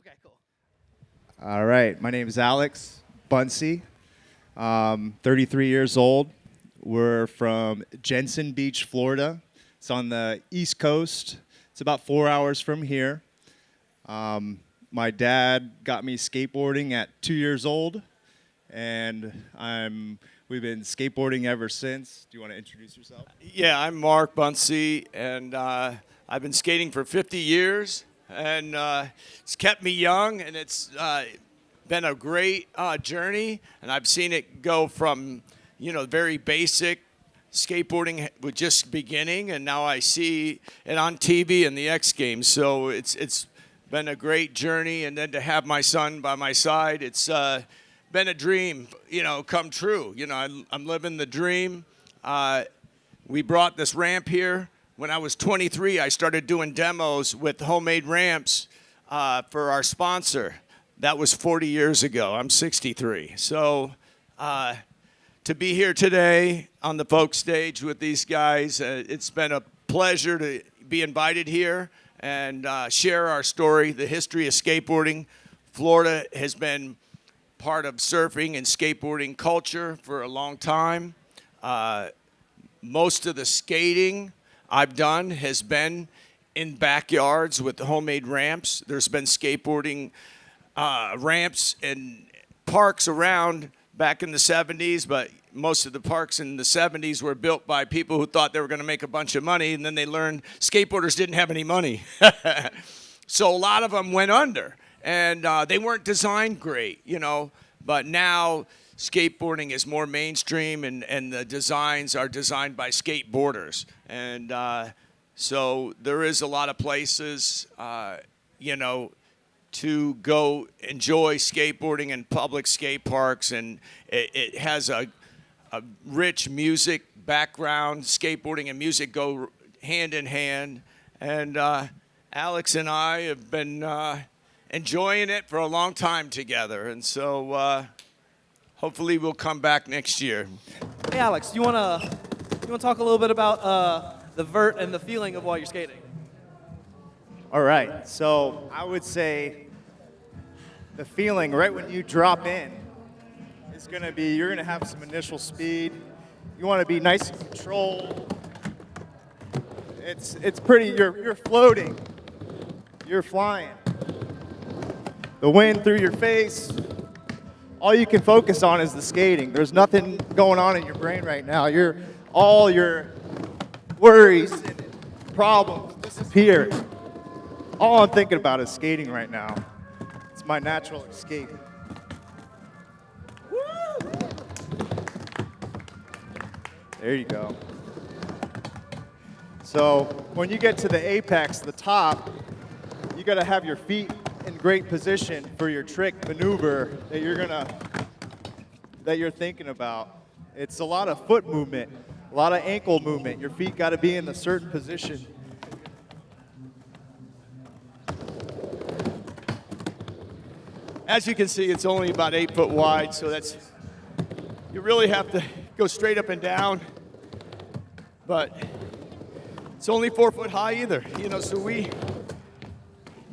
Okay, cool. All right, my name is Alex Buncy, 33 years old. We're from Jensen Beach, Florida. It's on the East Coast. It's about 4 hours from here. My dad got me skateboarding at 2 years old, and we've been skateboarding ever since. Do you want to introduce yourself? Yeah, I'm Mark Buncy, and I've been skating for 50 years, and it's kept me young, and it's been a great journey, and I've seen it go from, very basic skateboarding with just beginning, and now I see it on TV and the X Games, so it's been a great journey, and then to have my son by my side, it's been a dream, come true. I'm living the dream. We brought this ramp here. When I was 23, I started doing demos with homemade ramps for our sponsor. That was 40 years ago. I'm 63. So to be here today on the folk stage with these guys, it's been a pleasure to be invited here and share our story, the history of skateboarding. Florida has been part of surfing and skateboarding culture for a long time. Most of the skating I've done has been in backyards with homemade ramps. There's been skateboarding ramps and parks around back in the 70s, but most of the parks in the 70s were built by people who thought they were going to make a bunch of money, and then they learned skateboarders didn't have any money. So a lot of them went under, and they weren't designed great, but now skateboarding is more mainstream, and the designs are designed by skateboarders. And so there is a lot of places, to go enjoy skateboarding in public skate parks, and it has a rich music background. Skateboarding and music go hand in hand, and Alex and I have been enjoying it for a long time together, and so hopefully we'll come back next year. Hey, Alex, you wanna talk a little bit about the vert and the feeling of while you're skating? All right, so I would say the feeling right when you drop in is going to be, you're going to have some initial speed. You want to be nice and controlled. It's pretty, you're floating. You're flying. The wind through your face. All you can focus on is the skating. There's nothing going on in your brain right now. All your worries and problems disappear. All I'm thinking about is skating right now. It's my natural escape. Woo! There you go. So when you get to the apex, the top, you got to have your feet in great position for your trick maneuver that you're thinking about. It's a lot of foot movement, a lot of ankle movement. Your feet got to be in a certain position. As you can see, it's only about 8 foot wide, so you really have to go straight up and down. But it's only 4 foot high either, so we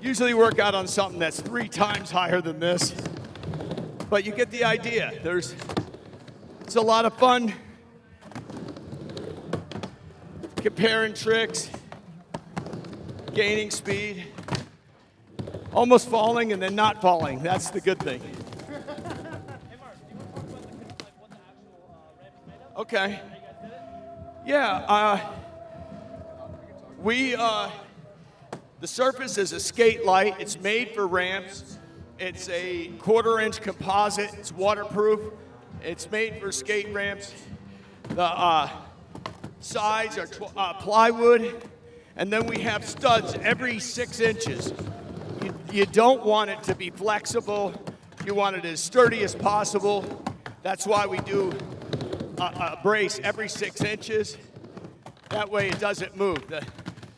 usually work out on something that's 3 times higher than this. But you get the idea. It's a lot of fun comparing tricks, gaining speed, almost falling and then not falling. That's the good thing. Hey, Mark, do you want to talk about what the actual ramp is made of? Okay. How you guys did it? The surface is a skate light. It's made for ramps. It's a 1/4-inch composite. It's waterproof. It's made for skate ramps. The sides are plywood, and then we have studs every 6 inches. You don't want it to be flexible. You want it as sturdy as possible. That's why we do a brace every 6 inches. That way it doesn't move. The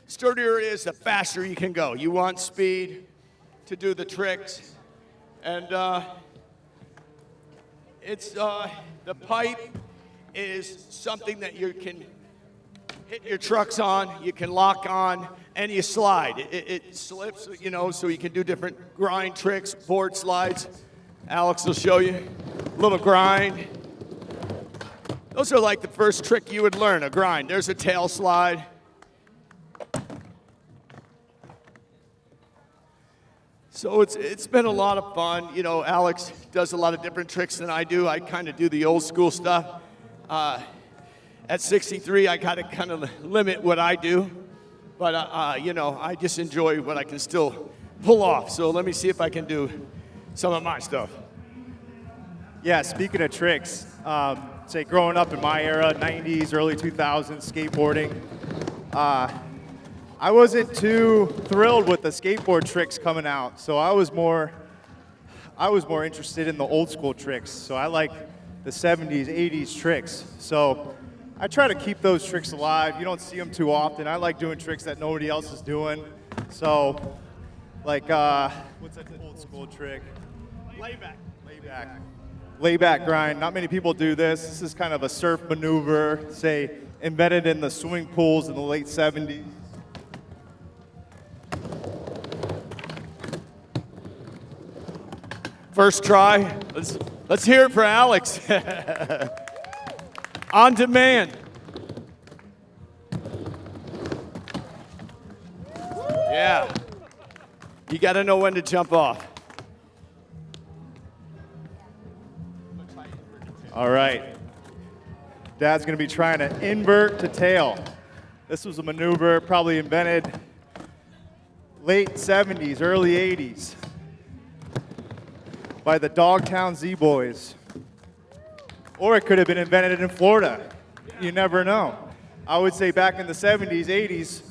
sturdier it is, the faster you can go. You want speed to do the tricks. And the pipe is something that you can hit your trucks on, you can lock on, and you slide. It slips, you know, so you can do different grind tricks, board slides. Alex will show you a little grind. Those are like the first trick you would learn, a grind. There's a tail slide. So it's been a lot of fun. You know, Alex does a lot of different tricks than I do. I kind of do the old school stuff. At 63, I got to kind of limit what I do. But, you know, I just enjoy what I can still pull off. So let me see if I can do some of my stuff. Yeah, speaking of tricks, say growing up in my era, 90s, early 2000s, skateboarding, I wasn't too thrilled with the skateboard tricks coming out. So I was more interested in the old school tricks. So I like the 70s, 80s tricks. So I try to keep those tricks alive. You don't see them too often. I like doing tricks that nobody else is doing. So, like, what's that old school trick? Layback. Layback grind. Not many people do this. This is kind of a surf maneuver, say, invented in the swimming pools in the late 70s. First try. Let's hear it for Alex. On demand. Yeah. You got to know when to jump off. All right. Dad's going to be trying to invert to tail. This was a maneuver probably invented late 70s, early 80s by the Dogtown Z-Boys. Or it could have been invented in Florida. You never know. I would say back in the 70s, 80s,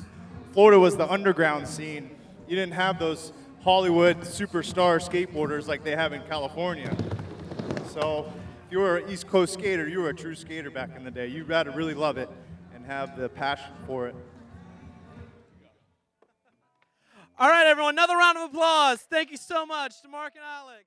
Florida was the underground scene. You didn't have those Hollywood superstar skateboarders like they have in California. So if you were an East Coast skater, you were a true skater back in the day. You got to really love it and have the passion for it. All right, everyone, another round of applause. Thank you so much to Mark and Alex.